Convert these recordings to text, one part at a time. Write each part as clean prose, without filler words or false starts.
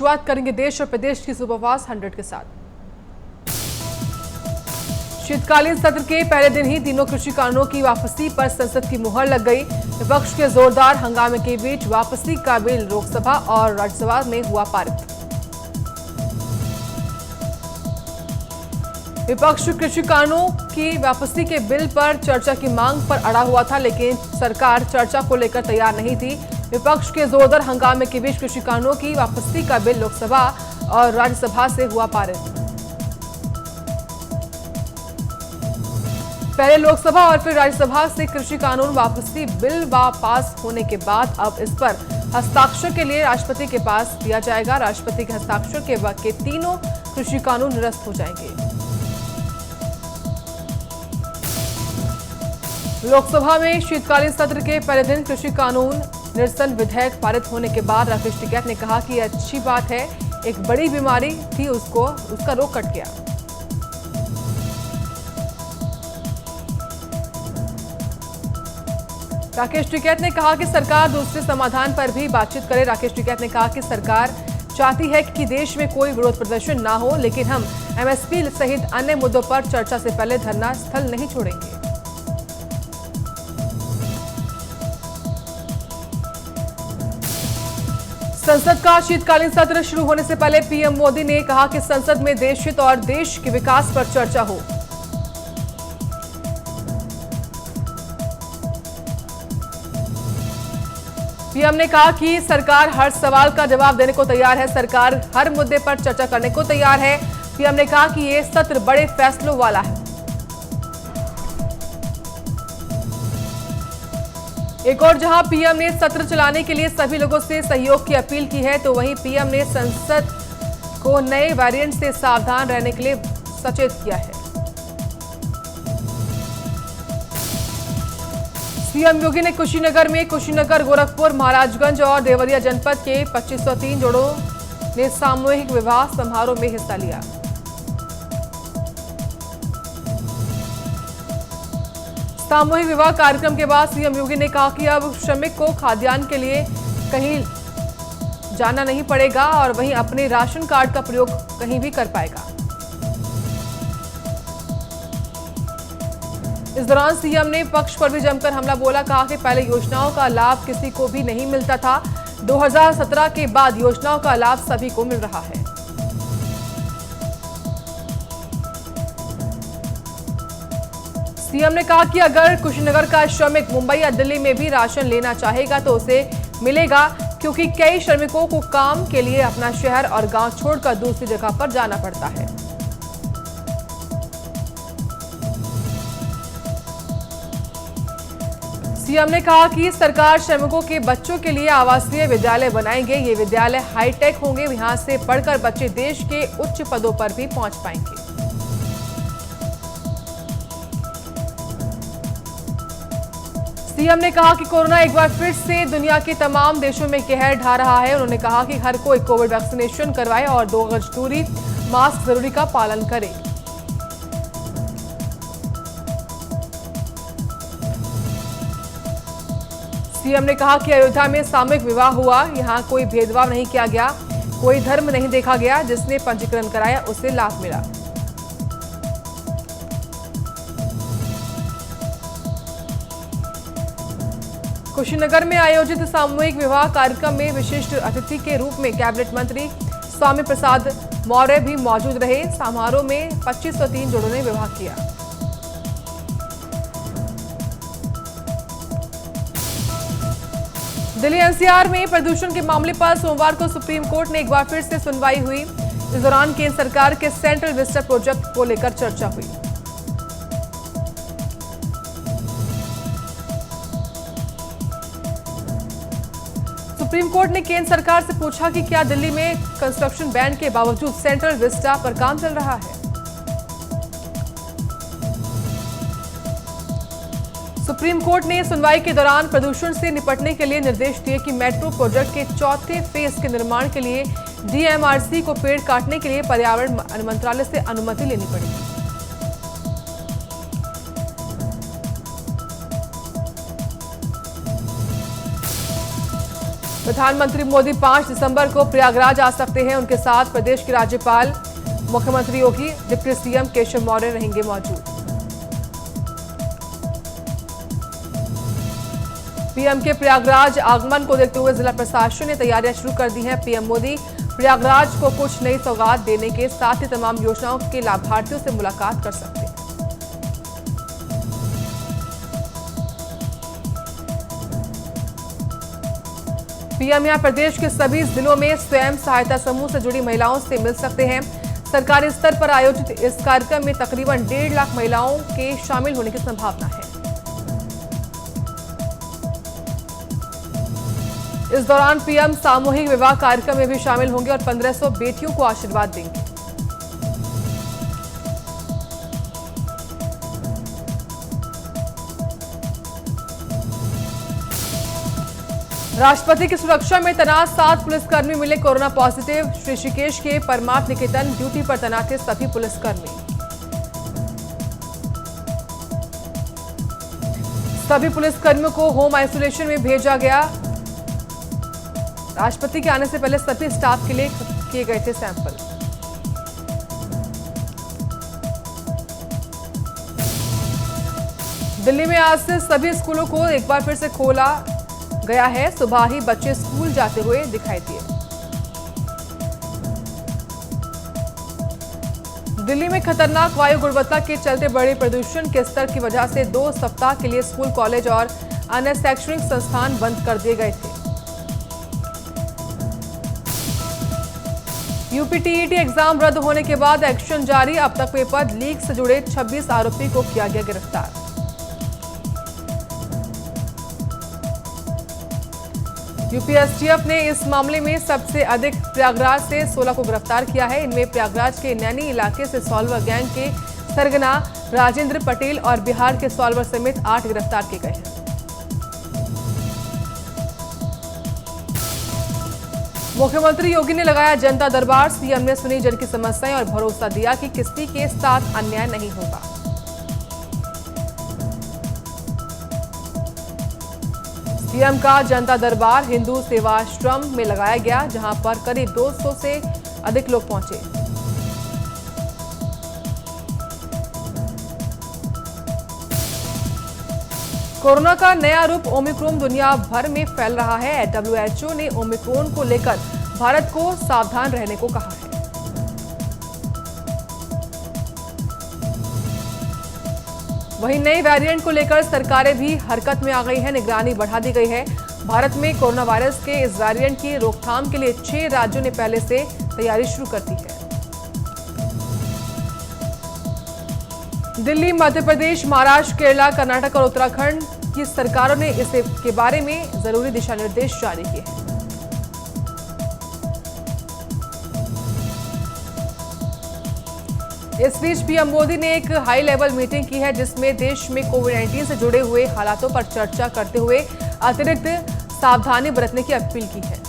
शुरुआत करेंगे देश और प्रदेश की सुपरफास्ट 100 के साथ। शीतकालीन सत्र के पहले दिन ही तीनों कृषि कानूनों की वापसी पर संसद की मुहर लग गई। विपक्ष के जोरदार हंगामे के बीच वापसी का बिल लोकसभा और राज्यसभा में हुआ पारित। विपक्ष कृषि कानूनों की वापसी के बिल पर चर्चा की मांग पर अड़ा हुआ था, लेकिन सरकार चर्चा को लेकर तैयार नहीं थी। विपक्ष के जोरदार हंगामे के बीच कृषि कानूनों की वापसी का बिल लोकसभा और राज्यसभा से हुआ पारित। पहले लोकसभा और फिर राज्यसभा से कृषि कानून वापसी बिल पास होने के बाद अब इस पर हस्ताक्षर के लिए राष्ट्रपति के पास दिया जाएगा। राष्ट्रपति के हस्ताक्षर के तीनों कृषि कानून निरस्त हो जाएंगे। लोकसभा में शीतकालीन सत्र के पहले दिन कृषि कानून निरसन विधेयक पारित होने के बाद राकेश टिकैत ने कहा कि यह अच्छी बात है, एक बड़ी बीमारी थी उसका रोग कट गया। राकेश टिकैत ने कहा कि सरकार दूसरे समाधान पर भी बातचीत करे। राकेश टिकैत ने कहा कि सरकार चाहती है कि देश में कोई विरोध प्रदर्शन ना हो, लेकिन हम एमएसपी सहित अन्य मुद्दों पर चर्चा से पहले धरना स्थल नहीं छोड़ेंगे। संसद का शीतकालीन सत्र शुरू होने से पहले पीएम मोदी ने कहा कि संसद में देश हित और देश के विकास पर चर्चा हो। पीएम ने कहा कि सरकार हर सवाल का जवाब देने को तैयार है, सरकार हर मुद्दे पर चर्चा करने को तैयार है। पीएम ने कहा कि ये सत्र बड़े फैसलों वाला है। एक और जहां पीएम ने सत्र चलाने के लिए सभी लोगों से सहयोग की अपील की है, तो वहीं पीएम ने संसद को नए वेरिएंट से सावधान रहने के लिए सचेत किया है। सीएम योगी ने कुशीनगर, गोरखपुर, महाराजगंज और देवरिया जनपद के 2503 जोड़ों ने सामूहिक विवाह समारोह में हिस्सा लिया। सामूहिक विवाह कार्यक्रम के बाद सीएम योगी ने कहा कि अब श्रमिक को खाद्यान्न के लिए कहीं जाना नहीं पड़ेगा और वहीं अपने राशन कार्ड का प्रयोग कहीं भी कर पाएगा। इस दौरान सीएम ने पक्ष पर भी जमकर हमला बोला। कहा कि पहले योजनाओं का लाभ किसी को भी नहीं मिलता था, 2017 के बाद योजनाओं का लाभ सभी को मिल रहा है। सीएम ने कहा कि अगर कुशीनगर का श्रमिक मुंबई या दिल्ली में भी राशन लेना चाहेगा तो उसे मिलेगा, क्योंकि कई श्रमिकों को काम के लिए अपना शहर और गांव छोड़कर दूसरी जगह पर जाना पड़ता है। सीएम ने कहा कि सरकार श्रमिकों के बच्चों के लिए आवासीय विद्यालय बनाएंगे। ये विद्यालय हाईटेक होंगे, यहां से पढ़कर बच्चे देश के उच्च पदों पर भी पहुंच पाएंगे। सीएम ने कहा कि कोरोना एक बार फिर से दुनिया के तमाम देशों में कहर ढा रहा है। उन्होंने कहा कि हर कोई कोविड वैक्सीनेशन करवाए और 2 गज दूरी, मास्क जरूरी का पालन करे। सीएम ने कहा कि अयोध्या में सामूहिक विवाह हुआ, यहां कोई भेदभाव नहीं किया गया, कोई धर्म नहीं देखा गया, जिसने पंजीकरण कराया उसे लाभ मिला। कुशीनगर में आयोजित सामूहिक विवाह कार्यक्रम में विशिष्ट अतिथि के रूप में कैबिनेट मंत्री स्वामी प्रसाद मौर्य भी मौजूद रहे। समारोह में 2503 जोड़ों ने विवाह किया। दिल्ली एनसीआर में प्रदूषण के मामले पर सोमवार को सुप्रीम कोर्ट ने एक बार फिर से सुनवाई हुई। इस दौरान केंद्र सरकार के सेंट्रल विस्टा प्रोजेक्ट को लेकर चर्चा हुई। सुप्रीम कोर्ट ने केंद्र सरकार से पूछा कि क्या दिल्ली में कंस्ट्रक्शन बैन के बावजूद सेंट्रल विस्टा पर काम चल रहा है। सुप्रीम कोर्ट ने सुनवाई के दौरान प्रदूषण से निपटने के लिए निर्देश दिए कि मेट्रो प्रोजेक्ट के चौथे फेज के निर्माण के लिए डीएमआरसी को पेड़ काटने के लिए पर्यावरण मंत्रालय से अनुमति लेनी पड़ेगी। प्रधानमंत्री मोदी 5 दिसंबर को प्रयागराज आ सकते हैं। उनके साथ प्रदेश के राज्यपाल, मुख्यमंत्री योगी, डिप्टी सीएम केशव मौर्य रहेंगे मौजूद। पीएम के प्रयागराज आगमन को देखते हुए जिला प्रशासन ने तैयारियां शुरू कर दी हैं। पीएम मोदी प्रयागराज को कुछ नई सौगात देने के साथ ही तमाम योजनाओं के लाभार्थियों से मुलाकात कर सकते हैं। पीएम यहां प्रदेश के सभी जिलों में स्वयं सहायता समूह से जुड़ी महिलाओं से मिल सकते हैं। सरकारी स्तर पर आयोजित इस कार्यक्रम में तकरीबन 1.5 लाख महिलाओं के शामिल होने की संभावना है। इस दौरान पीएम सामूहिक विवाह कार्यक्रम में भी शामिल होंगे और 1500 बेटियों को आशीर्वाद देंगे। राष्ट्रपति की सुरक्षा में तैनात 7 पुलिसकर्मी मिले कोरोना पॉजिटिव। ऋषिकेश के परमार्थ निकेतन ड्यूटी पर तैनात थे सभी पुलिसकर्मी। सभी पुलिसकर्मियों को होम आइसोलेशन में भेजा गया। राष्ट्रपति के आने से पहले सभी स्टाफ के लिए किए गए थे सैंपल। दिल्ली में आज से सभी स्कूलों को एक बार फिर से खोला गया है। सुबह ही बच्चे स्कूल जाते हुए दिखाई दिए। दिल्ली में खतरनाक वायु गुणवत्ता के चलते बढ़े प्रदूषण के स्तर की वजह से 2 सप्ताह के लिए स्कूल, कॉलेज और अन्य शैक्षणिक संस्थान बंद कर दिए गए थे। यूपीटीईटी एग्जाम रद्द होने के बाद एक्शन जारी। अब तक पेपर लीक से जुड़े 26 आरोपी को किया गया गिरफ्तार। यूपीएसटीएफ ने इस मामले में सबसे अधिक प्रयागराज से 16 को गिरफ्तार किया है। इनमें प्रयागराज के नैनी इलाके से सॉल्वर गैंग के सरगना राजेंद्र पटेल और बिहार के सॉल्वर समेत 8 गिरफ्तार किए गए हैं। मुख्यमंत्री योगी ने लगाया जनता दरबार। सीएम ने सुनी जन की समस्याएं और भरोसा दिया कि किसी के साथ अन्याय नहीं होगा। सीएम का जनता दरबार हिंदू सेवाश्रम में लगाया गया, जहां पर करीब 200 से अधिक लोग पहुंचे। कोरोना का नया रूप ओमिक्रॉन दुनिया भर में फैल रहा है। WHO ने ओमिक्रॉन को लेकर भारत को सावधान रहने को कहा है। वहीं नए वेरिएंट को लेकर सरकारें भी हरकत में आ गई है। निगरानी बढ़ा दी गई है। भारत में कोरोना वायरस के इस वेरिएंट की रोकथाम के लिए 6 राज्यों ने पहले से तैयारी शुरू कर दी है। दिल्ली, मध्य प्रदेश, महाराष्ट्र, केरला, कर्नाटक और उत्तराखंड की सरकारों ने इसके बारे में जरूरी दिशा निर्देश जारी किए हैं। इस बीच पीएम मोदी ने एक हाई लेवल मीटिंग की है, जिसमें देश में कोविड-19 से जुड़े हुए हालातों पर चर्चा करते हुए अतिरिक्त सावधानी बरतने की अपील की है।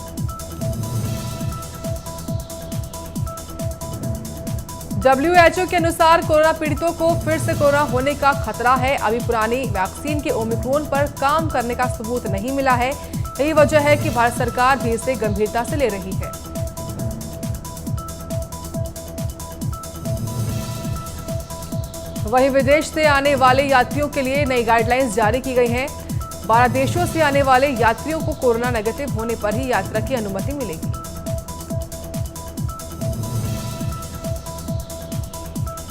WHO के अनुसार कोरोना पीड़ितों को फिर से कोरोना होने का खतरा है। अभी पुरानी वैक्सीन के ओमिक्रॉन पर काम करने का सबूत नहीं मिला है। यही वजह है कि भारत सरकार भी इसे गंभीरता से ले रही है। वहीं विदेश से आने वाले यात्रियों के लिए नई गाइडलाइंस जारी की गई हैं। 12 देशों से आने वाले यात्रियों को कोरोना नेगेटिव होने पर ही यात्रा की अनुमति मिलेगी।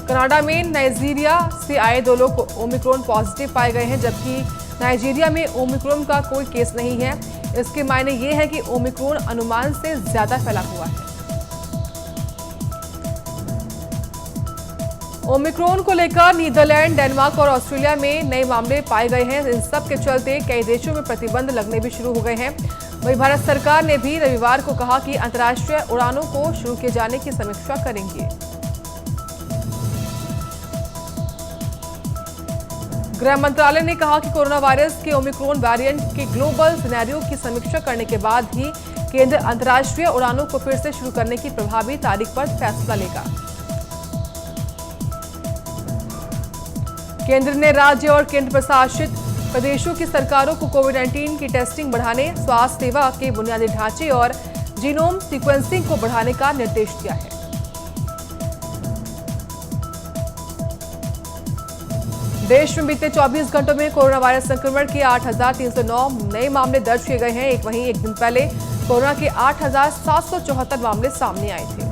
कनाडा में नाइजीरिया से आए 2 लोग ओमिक्रॉन पॉजिटिव पाए गए हैं, जबकि नाइजीरिया में ओमिक्रॉन का कोई केस नहीं है। इसके मायने ये है कि ओमिक्रॉन अनुमान से ज्यादा फैला हुआ है। ओमिक्रॉन को लेकर नीदरलैंड, डेनमार्क और ऑस्ट्रेलिया में नए मामले पाए गए हैं। इन सब के चलते कई देशों में प्रतिबंध लगने भी शुरू हो गए हैं। वहीं भारत सरकार ने भी रविवार को कहा कि अंतर्राष्ट्रीय उड़ानों को शुरू किए जाने की समीक्षा करेंगे। गृह मंत्रालय ने कहा कि कोरोना वायरस के ओमिक्रॉन वेरिएंट के ग्लोबल सिनेरियो की समीक्षा करने के बाद ही केंद्र अंतर्राष्ट्रीय उड़ानों को फिर से शुरू करने की प्रभावी तारीख पर फैसला लेगा। केंद्र ने राज्य और केंद्र प्रशासित प्रदेशों की सरकारों को कोविड-19 की टेस्टिंग बढ़ाने, स्वास्थ्य सेवा के बुनियादी ढांचे और जीनोम सीक्वेंसिंग को बढ़ाने का निर्देश दिया है। देश में बीते 24 घंटों में कोरोना वायरस संक्रमण के 8,309 नए मामले दर्ज किए गए हैं। वहीं एक दिन पहले कोरोना के 8,774 मामले सामने आए थे।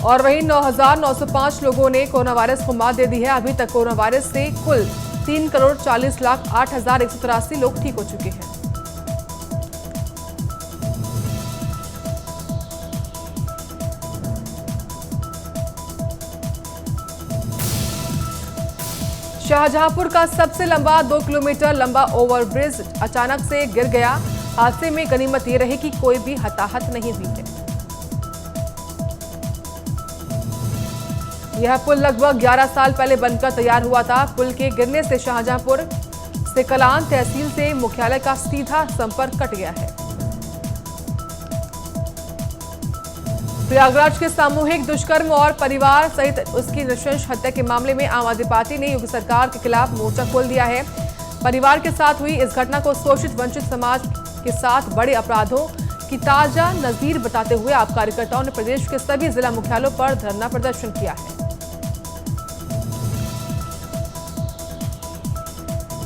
और वहीं 9,905 लोगों ने कोरोना वायरस को मात दे दी है। अभी तक कोरोना वायरस से कुल 3,40,08,183 लोग ठीक हो चुके हैं। शाहजहांपुर का सबसे लंबा 2 किलोमीटर लंबा ओवरब्रिज अचानक से गिर गया। हादसे में गनीमत ये रही कि कोई भी हताहत नहीं हुई है। यह पुल लगभग 11 साल पहले बनकर तैयार हुआ था। पुल के गिरने से शाहजहांपुर से कलान तहसील से मुख्यालय का सीधा संपर्क कट गया है। प्रयागराज के सामूहिक दुष्कर्म और परिवार सहित उसकी नृशंस हत्या के मामले में आम आदमी पार्टी ने योगी सरकार के खिलाफ मोर्चा खोल दिया है। परिवार के साथ हुई इस घटना को शोषित वंचित समाज के साथ बड़े अपराधों की ताजा नजीर बताते हुए आप कार्यकर्ताओं ने प्रदेश के सभी जिला मुख्यालयों पर धरना प्रदर्शन किया है।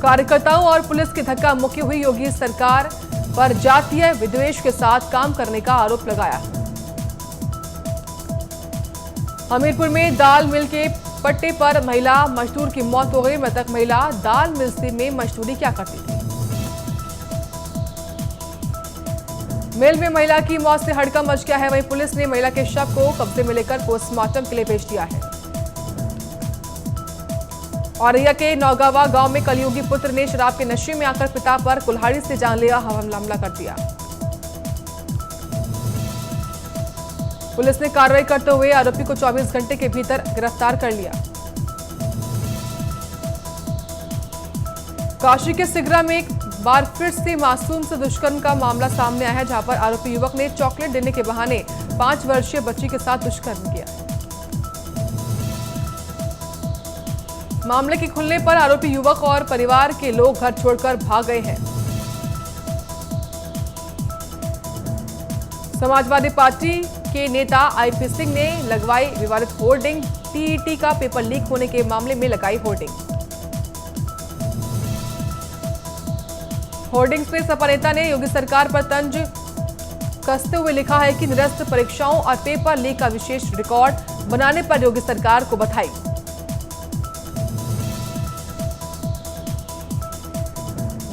कार्यकर्ताओं और पुलिस की धक्का मुक्की हुई योगी सरकार पर जातीय विद्वेष के साथ काम करने का आरोप लगाया। हमीरपुर में दाल मिल के पट्टे पर महिला मजदूर की मौत हो गई। मृतक महिला दाल मिल में मजदूरी क्या करती थी। मिल में महिला की मौत से हड़कंप मच गया है। वहीं पुलिस ने महिला के शव को कब्जे में लेकर पोस्टमार्टम के लिए भेज दिया है। औरैया के नौगावा गांव में कलयुगी पुत्र ने शराब के नशे में आकर पिता पर कुल्हाड़ी से जानलेवा हमला कर दिया। पुलिस ने कार्रवाई करते हुए आरोपी को 24 घंटे के भीतर गिरफ्तार कर लिया। काशी के सिगरा में एक बार फिर से मासूम से दुष्कर्म का मामला सामने आया है, जहां पर आरोपी युवक ने चॉकलेट देने के बहाने 5 वर्षीय बच्ची के साथ दुष्कर्म किया। मामले के खुलने पर आरोपी युवक और परिवार के लोग घर छोड़कर भाग गए हैं। समाजवादी पार्टी के नेता आईपी सिंह ने लगवाई विवादित होर्डिंग। टीईटी का पेपर लीक होने के मामले में लगाई होर्डिंग। होर्डिंग्स में सपा नेता ने योगी सरकार पर तंज कसते हुए लिखा है कि निरस्त परीक्षाओं और पेपर लीक का विशेष रिकॉर्ड बनाने पर योगी सरकार को बधाई।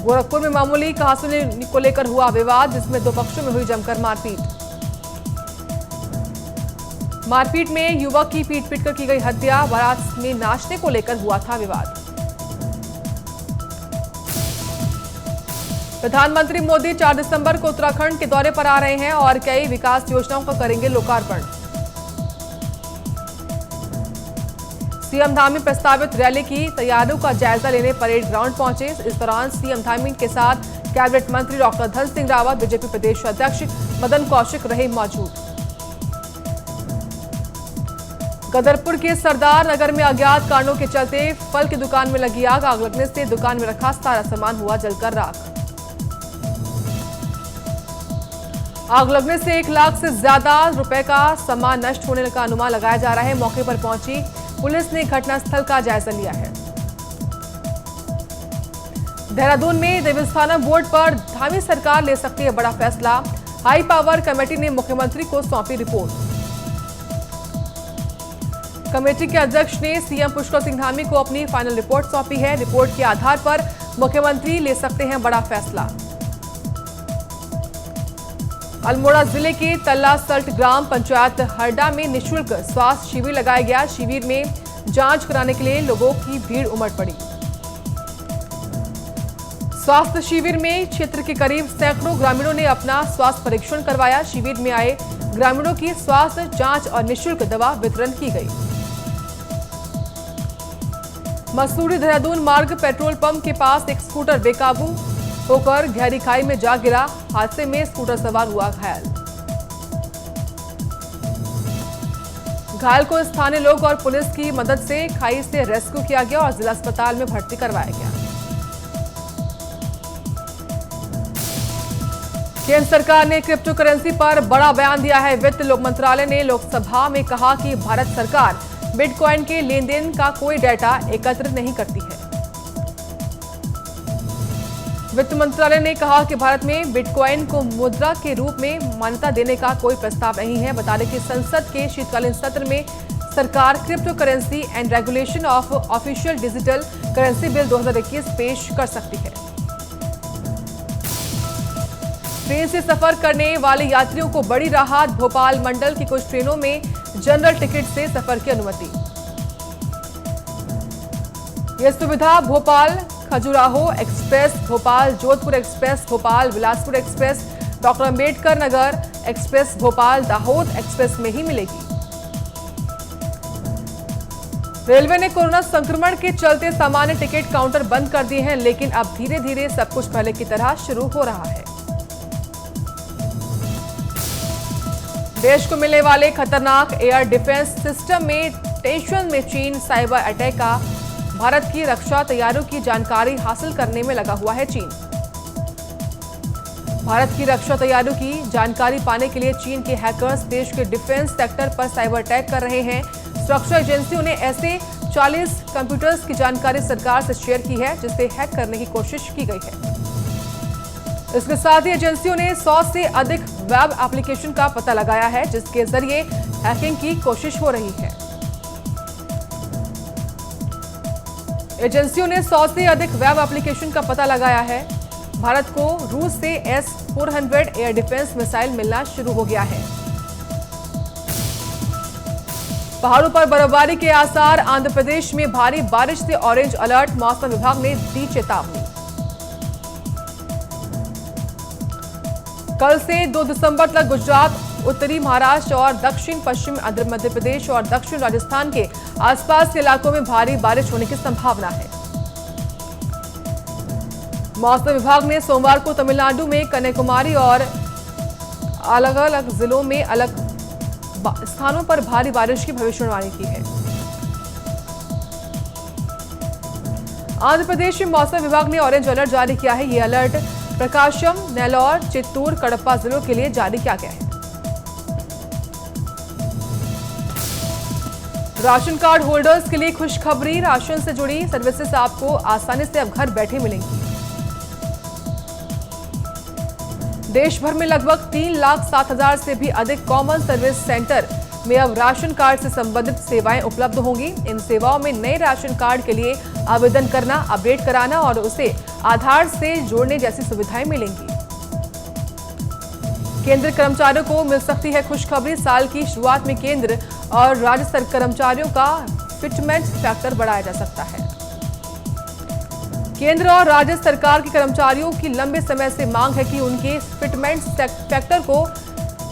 गोरखपुर में मामूली कहासुनी को लेकर हुआ विवाद, जिसमें 2 पक्षों में हुई जमकर मारपीट में युवक की पीट कर की गई हत्या। बारात में नाचने को लेकर हुआ था विवाद। प्रधानमंत्री मोदी 4 दिसंबर को उत्तराखंड के दौरे पर आ रहे हैं और कई विकास योजनाओं का करेंगे लोकार्पण। सीएम धामी प्रस्तावित रैली की तैयारियों का जायजा लेने परेड ग्राउंड पहुंचे। इस दौरान सीएम धामी के साथ कैबिनेट मंत्री डॉक्टर धन सिंह रावत, बीजेपी प्रदेश अध्यक्ष मदन कौशिक रहे मौजूद। गदरपुर के सरदार नगर में अज्ञात कारणों के चलते फल की दुकान में लगी आग। आग लगने से दुकान में रखा सारा सामान हुआ जलकर राख। आग लगने से 1 लाख से ज्यादा रुपए का सामान नष्ट होने का अनुमान लगाया जा रहा है। मौके पर पहुंची पुलिस ने घटनास्थल का जायजा लिया है। देहरादून में देवस्थानम बोर्ड पर धामी सरकार ले सकती है बड़ा फैसला। हाई पावर कमेटी ने मुख्यमंत्री को सौंपी रिपोर्ट। कमेटी के अध्यक्ष ने सीएम पुष्कर सिंह धामी को अपनी फाइनल रिपोर्ट सौंपी है। रिपोर्ट के आधार पर मुख्यमंत्री ले सकते हैं बड़ा फैसला। अल्मोड़ा जिले के तल्ला सल्ट ग्राम पंचायत हरडा में निःशुल्क स्वास्थ्य शिविर लगाया गया। शिविर में जांच कराने के लिए लोगों की भीड़ उमड़ पड़ी। स्वास्थ्य शिविर में क्षेत्र के करीब सैकड़ों ग्रामीणों ने अपना स्वास्थ्य परीक्षण करवाया। शिविर में आए ग्रामीणों की स्वास्थ्य जांच और निःशुल्क दवा वितरण की गई। मसूरी देहरादून मार्ग पेट्रोल पंप के पास एक स्कूटर बेकाबू होकर गहरी खाई में जा गिरा। हादसे में स्कूटर सवार हुआ घायल। घायल को स्थानीय लोग और पुलिस की मदद से खाई से रेस्क्यू किया गया और जिला अस्पताल में भर्ती करवाया गया। केंद्र सरकार ने क्रिप्टो करेंसी पर बड़ा बयान दिया है। वित्त मंत्रालय ने लोकसभा में कहा कि भारत सरकार बिटकॉइन के लेन देन का कोई डेटा एकत्र नहीं करती है। वित्त मंत्रालय ने कहा कि भारत में बिटकॉइन को मुद्रा के रूप में मान्यता देने का कोई प्रस्ताव नहीं है। बता दें कि संसद के शीतकालीन सत्र में सरकार crypto currency and regulation of official digital currency bill 2021 पेश कर सकती है। ट्रेन से सफर करने वाले यात्रियों को बड़ी राहत। भोपाल मंडल की कुछ ट्रेनों में जनरल टिकट से सफर की अनुमति। यह सुविधा Bhopal Khajuraho express, Bhopal Jodhpur express, Bhopal Bilaspur express, doctor Ambedkar Nagar express, Bhopal Dahod express में ही मिलेगी। रेलवे ने कोरोना संक्रमण के चलते सामान्य टिकट काउंटर बंद कर दिए हैं, लेकिन अब धीरे धीरे सब कुछ पहले की तरह शुरू हो रहा है। देश को मिलने वाले खतरनाक एयर डिफेंस सिस्टम में टेंशन में चीन। साइबर अटैक का भारत की रक्षा तैयारियों की जानकारी हासिल करने में लगा हुआ है चीन। भारत की रक्षा तैयारियों की जानकारी पाने के लिए चीन के हैकर्स देश के डिफेंस सेक्टर पर साइबर अटैक कर रहे हैं। सुरक्षा एजेंसियों ने ऐसे 40 कंप्यूटर्स की जानकारी सरकार से शेयर की है, जिसे हैक करने की कोशिश की गई है। इसके साथ ही एजेंसियों ने 100 से अधिक वेब एप्लीकेशन का पता लगाया है, जिसके जरिए हैकिंग की कोशिश हो रही है। एजेंसियों ने 100 से अधिक वेब एप्लीकेशन का पता लगाया है। भारत को रूस से S-400 एयर डिफेंस मिसाइल मिलना शुरू हो गया है। पहाड़ों पर बर्फबारी के आसार। आंध्र प्रदेश में भारी बारिश से ऑरेंज अलर्ट। मौसम विभाग ने दी चेतावनी। कल से 2 दिसंबर तक गुजरात, उत्तरी महाराष्ट्र और दक्षिण पश्चिम मध्य प्रदेश और दक्षिण राजस्थान के आसपास के इलाकों में भारी बारिश होने की संभावना है। मौसम विभाग ने सोमवार को तमिलनाडु में कन्याकुमारी और अलग अलग जिलों में अलग स्थानों पर भारी बारिश की भविष्यवाणी की है। आंध्र प्रदेश में मौसम विभाग ने ऑरेंज अलर्ट जारी किया है। यह अलर्ट प्रकाशम, नेल्लोर, चित्तूर, कड़प्पा जिलों के लिए जारी किया गया है। राशन कार्ड होल्डर्स के लिए खुशखबरी। राशन से जुड़ी सर्विसेज आपको आसानी से अब घर बैठे मिलेंगी। देश भर में लगभग 3,07,000 से भी अधिक कॉमन सर्विस सेंटर में अब राशन कार्ड से संबंधित सेवाएं उपलब्ध होंगी। इन सेवाओं में नए राशन कार्ड के लिए आवेदन करना, अपडेट कराना और उसे आधार से जोड़ने जैसी सुविधाएं मिलेंगी। केंद्र कर्मचारियों को मिल सकती है खुशखबरी। साल की शुरुआत में केंद्र और राज्य कर्मचारियों का फिटमेंट फैक्टर बढ़ाया जा सकता है। केंद्र और राज्य सरकार के कर्मचारियों की लंबे समय से मांग है कि उनके फिटमेंट फैक्टर को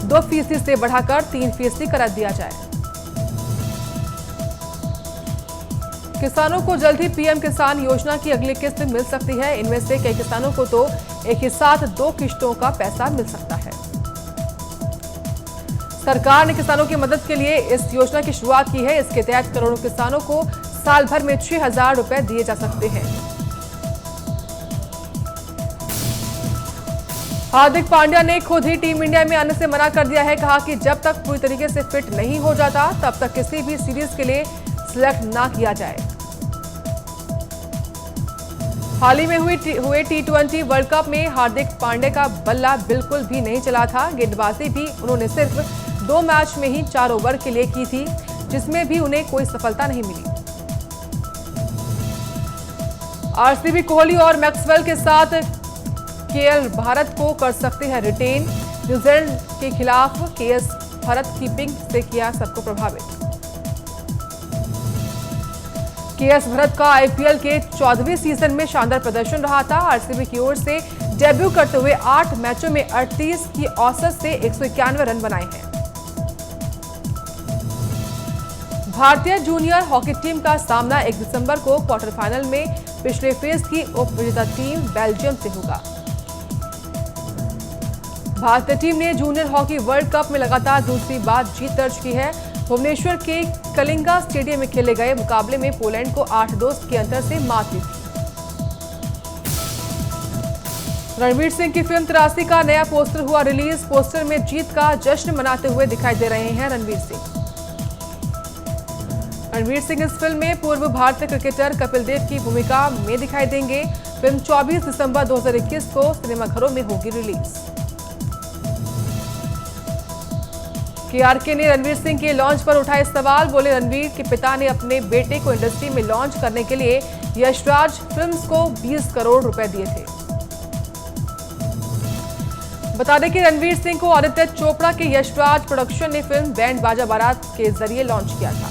2% से बढ़ाकर 3% कर दिया जाए। किसानों को जल्द ही पीएम किसान योजना की अगली किस्त मिल सकती है। इनमें से कई किसानों को तो एक ही साथ 2 किश्तों का पैसा मिल सकता है। सरकार ने किसानों की मदद के लिए इस योजना की शुरुआत की है। इसके तहत करोड़ों किसानों को साल भर में 6,000 रुपए दिए जा सकते हैं। हार्दिक पांड्या ने खुद ही टीम इंडिया में आने से मना कर दिया है। कहा कि जब तक पूरी तरीके से फिट नहीं हो जाता तब तक किसी भी सीरीज के लिए सिलेक्ट ना किया जाए। हाल ही में हुए T20 वर्ल्ड कप में हार्दिक पांड्या का बल्ला बिल्कुल भी नहीं चला था। गेंदबाजी भी उन्होंने सिर्फ 2 मैच में ही 4 ओवर के लिए की थी, जिसमें भी उन्हें कोई सफलता नहीं मिली। आरसीबी कोहली और मैक्सवेल के साथ केएल भारत को कर सकते हैं रिटेन। न्यूजीलैंड के खिलाफ केएस भारत कीपिंग से किया सबको प्रभावित। केएस भरत का आईपीएल के 14वें सीजन में शानदार प्रदर्शन रहा था। आरसीबी की ओर से डेब्यू करते हुए 8 मैचों में 38 की औसत से 191 रन बनाए हैं। भारतीय जूनियर हॉकी टीम का सामना 1 दिसंबर को क्वार्टर फाइनल में पिछले फेज की उपविजेता टीम बेल्जियम से होगा। भारतीय टीम ने जूनियर हॉकी वर्ल्ड कप में लगातार दूसरी बार जीत दर्ज की है। भुवनेश्वर के कलिंगा स्टेडियम में खेले गए मुकाबले में पोलैंड को 8-2 के अंतर से मात दी थी। रणवीर सिंह की फिल्म 83 का नया पोस्टर हुआ रिलीज। पोस्टर में जीत का जश्न मनाते हुए दिखाई दे रहे हैं रणवीर सिंह। रणवीर सिंह इस फिल्म में पूर्व भारतीय क्रिकेटर कपिल देव की भूमिका में दिखाई देंगे। फिल्म 24 दिसंबर 2021 को सिनेमाघरों में होगी रिलीज। केआरके ने रणवीर सिंह के लॉन्च पर उठाए सवाल। बोले, रणवीर के पिता ने अपने बेटे को इंडस्ट्री में लॉन्च करने के लिए यशराज फिल्म्स को 20 करोड़ रुपए दिए थे। बता दें कि रणवीर सिंह को आदित्य चोपड़ा के यशराज प्रोडक्शन ने फिल्म बैंड बाजा बारात के जरिए लॉन्च किया था।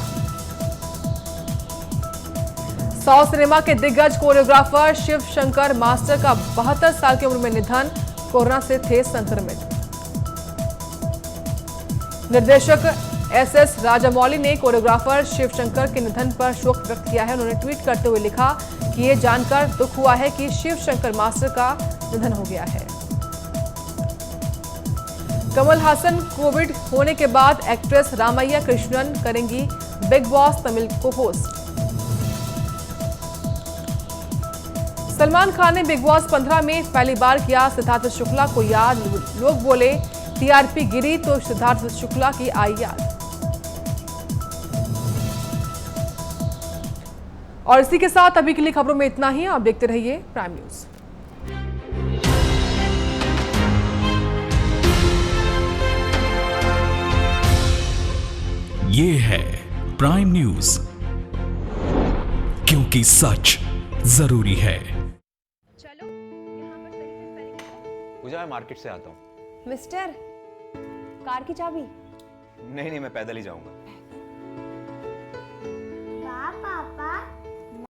100 सिनेमा के दिग्गज कोरियोग्राफर शिव शंकर मास्टर का 72 साल की उम्र में निधन। कोरोना से थे संक्रमित। निर्देशक एस राजामौली ने कोरियोग्राफर शिव शंकर के निधन पर शोक व्यक्त किया है। उन्होंने ट्वीट करते हुए लिखा कि ये जानकर दुख हुआ है कि शिव शंकर मास्टर का निधन हो गया है। कमल हासन कोविड होने के बाद एक्ट्रेस रामैया कृष्णन करेंगी बिग बॉस तमिल को होस्ट। सलमान खान ने बिग बॉस 15 में पहली बार किया सिद्धार्थ शुक्ला को याद। लोग बोले टीआरपी गिरी तो सिद्धार्थ शुक्ला की आई याद। और इसी के साथ अभी के लिए खबरों में इतना ही। आप देखते रहिए प्राइम न्यूज। ये है प्राइम न्यूज, क्योंकि सच जरूरी है। चलो यहाँ पर सही से स्पेलिंग बताओ। पूजा, मैं मार्केट से आता हूँ। मिस्टर, कार की चाबी। नहीं, मैं पैदल ही जाऊंगा।